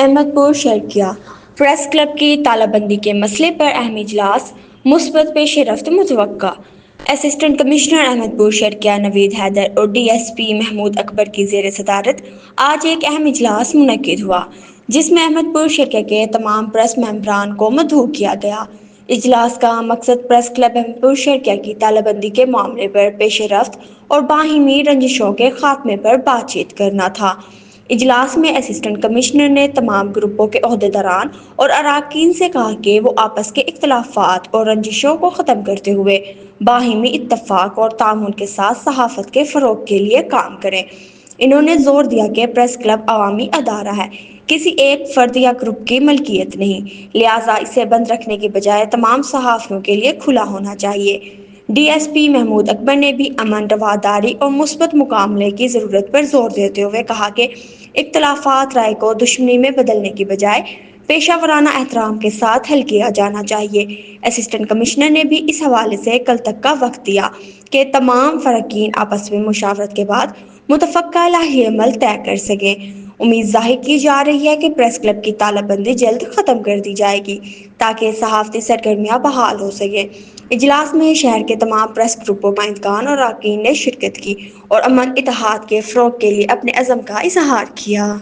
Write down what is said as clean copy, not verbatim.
احمد پور شرکیہ press club کی تالہ بندی کے مسئلے پر اہم اجلاس، مثبت پیش رفت متوقع۔ اسسٹنٹ کمشنر احمد پور شرکیہ نوید حیدر اور ڈی ایس پی محمود اکبر کی زیر صدارت آج ایک اہم اجلاس منعقد ہوا، جس میں احمد پور شرکیہ کے تمام پریس ممبران کو مدعو کیا گیا۔ اجلاس کا مقصد پریس کلب احمد پور شرکیہ کی تالہ بندی کے معاملے پر پیش رفت اور باہمی رنجشوں کے خاتمے پر بات چیت کرنا تھا۔ اجلاس میں اسسٹنٹ کمشنر نے تمام گروپوں کے عہدیداران اور اراکین سے کہا کہ وہ آپس کے اختلافات اور رنجشوں کو ختم کرتے ہوئے باہمی اتفاق اور تعاون کے ساتھ صحافت کے فروغ کے لیے کام کریں۔ انہوں نے زور دیا کہ پریس کلب عوامی ادارہ ہے، کسی ایک فرد یا گروپ کی ملکیت نہیں، لہٰذا اسے بند رکھنے کے بجائے تمام صحافیوں کے لیے کھلا ہونا چاہیے۔ ڈی ایس پی محمود اکبر نے بھی امن، رواداری اور مثبت مقابلے کی ضرورت پر زور دیتے ہوئے کہا کہ اختلافات رائے کو دشمنی میں بدلنے کی بجائے پیشہ ورانہ احترام کے ساتھ حل کیا جانا چاہیے۔ اسسٹنٹ کمشنر نے بھی اس حوالے سے کل تک کا وقت دیا کہ تمام فریقین آپس میں مشاورت کے بعد متفقہ لائحہ عمل طے کر سکیں۔ امید ظاہر کی جا رہی ہے کہ پریس کلب کی تالہ بندی جلد ختم کر دی جائے گی تاکہ صحافتی سرگرمیاں بحال ہو سکیں۔ اجلاس میں شہر کے تمام پریس گروپوں، نمائندگان اور اراکین نے شرکت کی اور امن اتحاد کے فروغ کے لیے اپنے عزم کا اظہار کیا۔